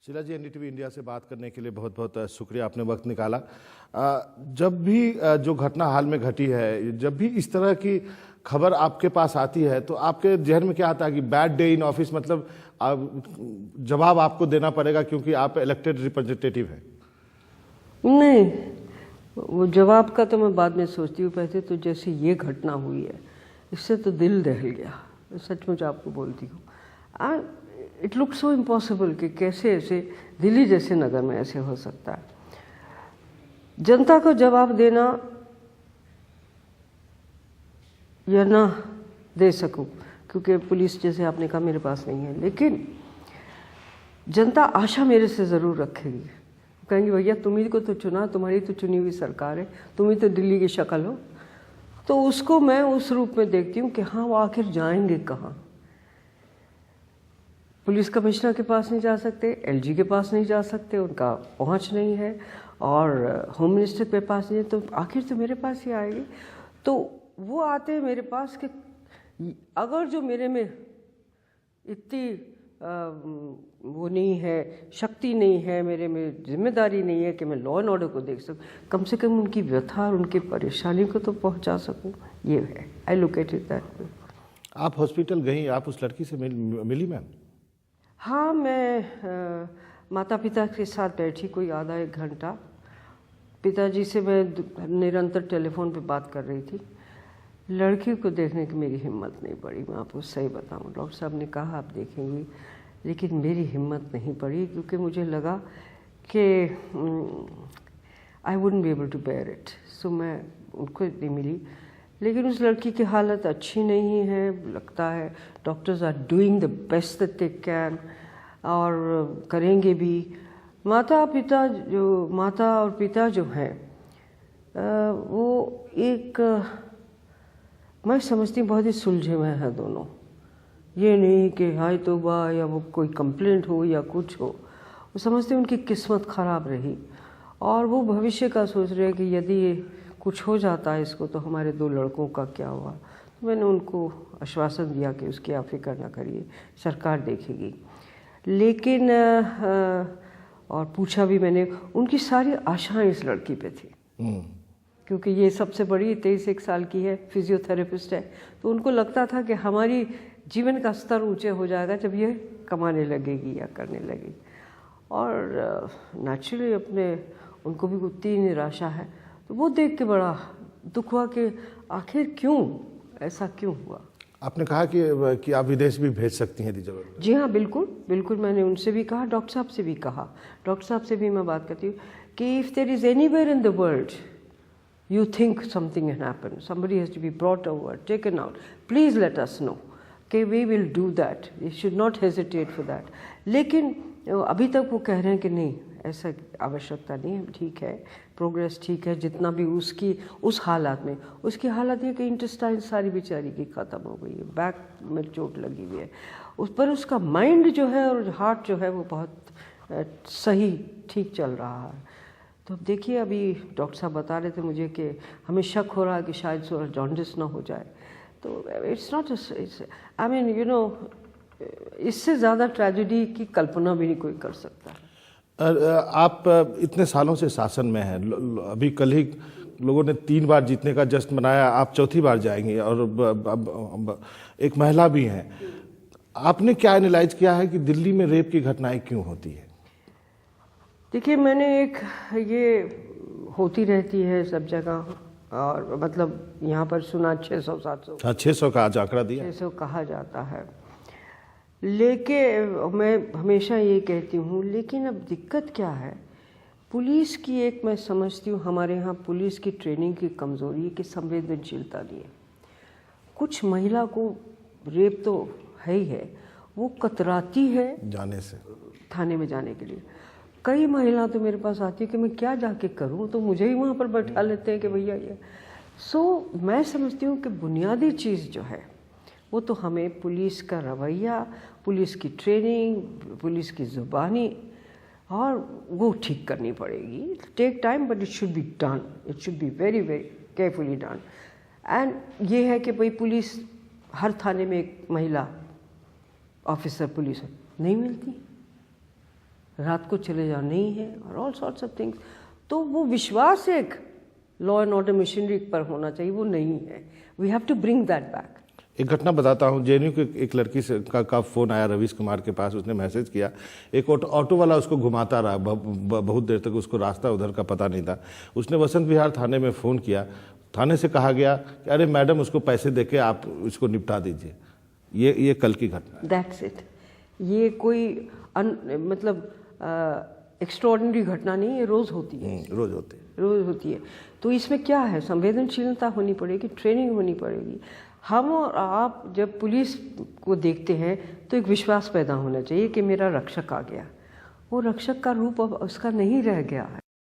शीला जी, NDTV India से बात करने के लिए बहुत बहुत शुक्रिया, आपने वक्त निकाला। जब भी जो घटना हाल में घटी है, जब भी इस तरह की खबर आपके पास आती है तो आपके जहन में क्या आता है कि बैड डे इन ऑफिस, मतलब जवाब आपको देना पड़ेगा क्योंकि आप इलेक्टेड रिप्रेजेंटेटिव हैं? नहीं, वो जवाब का तो मैं बाद में सोचती हूँ। पहले तो जैसे ये घटना हुई है, इससे तो दिल दहल गया, सचमुच आपको बोलती हूँ। इट लुक सो इम्पॉसिबल कि कैसे ऐसे दिल्ली जैसे नगर में ऐसे हो सकता है। जनता को जवाब देना या ना दे सकूं, क्योंकि पुलिस जैसे आपने कहा मेरे पास नहीं है, लेकिन जनता आशा मेरे से ज़रूर रखेगी। कहेंगे भैया तुम ही को तो चुना, तुम्हारी तो चुनी हुई सरकार है, तुम ही तो दिल्ली की शक्ल हो। तो उसको मैं उस रूप में देखती हूँ कि हाँ, वो आखिर जाएंगे कहाँ। पुलिस कमिश्नर के पास नहीं जा सकते, एलजी के पास नहीं जा सकते, उनका पहुंच नहीं है, और होम मिनिस्टर के पास नहीं है, तो आखिर तो मेरे पास ही आएगी। तो वो आते हैं मेरे पास कि अगर जो मेरे में इतनी वो नहीं है, शक्ति नहीं है, मेरे में जिम्मेदारी नहीं है कि मैं लॉ एंड ऑर्डर को देख सकूं, कम से कम उनकी व्यथा और उनकी परेशानी को तो पहुंचा सकूं, ये है। I look at it that way. आप हॉस्पिटल गई, आप उस लड़की से मिली मैम? हाँ, मैं माता पिता के साथ बैठी कोई आधा एक घंटा। पिताजी से मैं निरंतर टेलीफोन पे बात कर रही थी। लड़की को देखने की मेरी हिम्मत नहीं पड़ी, मैं आपको सही बताऊं। डॉक्टर साहब ने कहा आप देखेंगी, लेकिन मेरी हिम्मत नहीं पड़ी, क्योंकि मुझे लगा कि I wouldn't be able to bear it. So मैं उनको नहीं मिली। लेकिन उस लड़की की हालत अच्छी नहीं है, लगता है doctors are doing the best that they can, और करेंगे भी। माता और पिता जो हैं, वो एक मैं समझती हूँ बहुत ही सुलझे हुए हैं दोनों। ये नहीं कि हाय तौबा या वो कोई कंप्लेंट हो या कुछ हो, वो समझते हैं उनकी किस्मत ख़राब रही, और वो भविष्य का सोच रहे हैं कि यदि कुछ हो जाता है इसको तो हमारे 2 लड़कों का क्या हुआ। तो मैंने उनको आश्वासन दिया कि उसकी आप फिक्र ना करिए, सरकार देखेगी। लेकिन और पूछा भी मैंने, उनकी सारी आशाएं इस लड़की पे थी, क्योंकि ये सबसे बड़ी 23 साल की है, फिजियोथेरेपिस्ट है। तो उनको लगता था कि हमारी जीवन का स्तर ऊंचे हो जाएगा जब ये कमाने लगेगी या करने लगेगी। और नेचुरली उनको भी उतनी ही निराशा है। तो वो देख के बड़ा दुख हुआ कि आखिर क्यों ऐसा क्यों हुआ। आपने कहा कि आप विदेश भी भेज सकती हैं यदि जरूरत। जी हाँ, बिल्कुल बिल्कुल। मैंने उनसे भी कहा, डॉक्टर साहब से भी कहा। डॉक्टर साहब से भी मैं बात करती हूँ कि if there is anywhere in the world you think something has happened, somebody has to be brought over, taken out, please let us know, okay, we will do that, you should not hesitate for that. लेकिन अभी तक वो कह रहे हैं कि नहीं, ऐसा आवश्यकता नहीं है, ठीक है, प्रोग्रेस ठीक है, जितना भी उस हालात में, उसकी हालत ये कि इंटेस्टाइन सारी बेचारी की ख़त्म हो गई है, बैक में चोट लगी हुई है, उस पर उसका माइंड जो है और हार्ट जो है वो बहुत सही ठीक चल रहा है। तो अब देखिए, अभी डॉक्टर साहब बता रहे थे मुझे कि हमें शक हो रहा है कि शायद जॉन्डिस ना हो जाए। तो it's not, I mean you know, इससे ज़्यादा ट्रेजेडी की कल्पना भी नहीं कोई कर सकता। आप इतने सालों से शासन में हैं, अभी कल ही लोगों ने 3 बार जीतने का जश्न मनाया, आप चौथी बार जाएंगे, और एक महिला भी हैं। आपने क्या एनालाइज किया है कि दिल्ली में रेप की घटनाएं क्यों होती है? देखिए, मैंने ये होती रहती है सब जगह, और मतलब यहाँ पर सुना 600-700। हाँ, 600 का आज आंकड़ा दिया, 600 कहा जाता है। लेकिन मैं हमेशा ये कहती हूँ, लेकिन अब दिक्कत क्या है, पुलिस की एक मैं समझती हूँ हमारे यहाँ पुलिस की ट्रेनिंग की कमज़ोरी है कि संवेदनशीलता नहीं है। कुछ महिला को रेप तो है ही है, वो कतराती है जाने से, थाने में जाने के लिए। कई महिला तो मेरे पास आती है कि मैं क्या जाके करूं, तो मुझे ही वहाँ पर बैठा लेते हैं कि भैया ये। सो मैं समझती हूँ कि बुनियादी चीज़ जो है वो तो हमें पुलिस का रवैया, पुलिस की ट्रेनिंग, पुलिस की ज़ुबानी, और वो ठीक करनी पड़ेगी। Take time, but it should be done, it should be very very carefully done. And ये है कि भाई पुलिस, हर थाने में एक महिला ऑफिसर पुलिस नहीं मिलती। रात को चले जाओ नहीं है, और ऑल सॉर्ट्स ऑफ थिंग्स। तो वो विश्वास एक लॉ एंड ऑर्डर मशीनरी पर होना चाहिए, वो नहीं है। We have to bring that back. एक घटना बताता हूँ। जेएनयू के एक लड़की से का फ़ोन आया रवीश कुमार के पास। उसने मैसेज किया, एक ऑटो वाला उसको घुमाता रहा, बहुत देर तक उसको रास्ता उधर का पता नहीं था। उसने वसंत विहार थाने में फ़ोन किया। थाने से कहा गया कि अरे मैडम, उसको पैसे देके आप इसको निपटा दीजिए। ये कल की घटना। That's it. ये कोई मतलब एक्स्ट्रॉर्डिनरी घटना नहीं है, रोज़ होती है। रोज़ होते रोज़ होती है। तो इसमें क्या है, संवेदनशीलता होनी पड़ेगी, ट्रेनिंग होनी पड़ेगी। हम और आप जब पुलिस को देखते हैं तो एक विश्वास पैदा होना चाहिए कि मेरा रक्षक आ गया। वो रक्षक का रूप अब उसका नहीं रह गया है।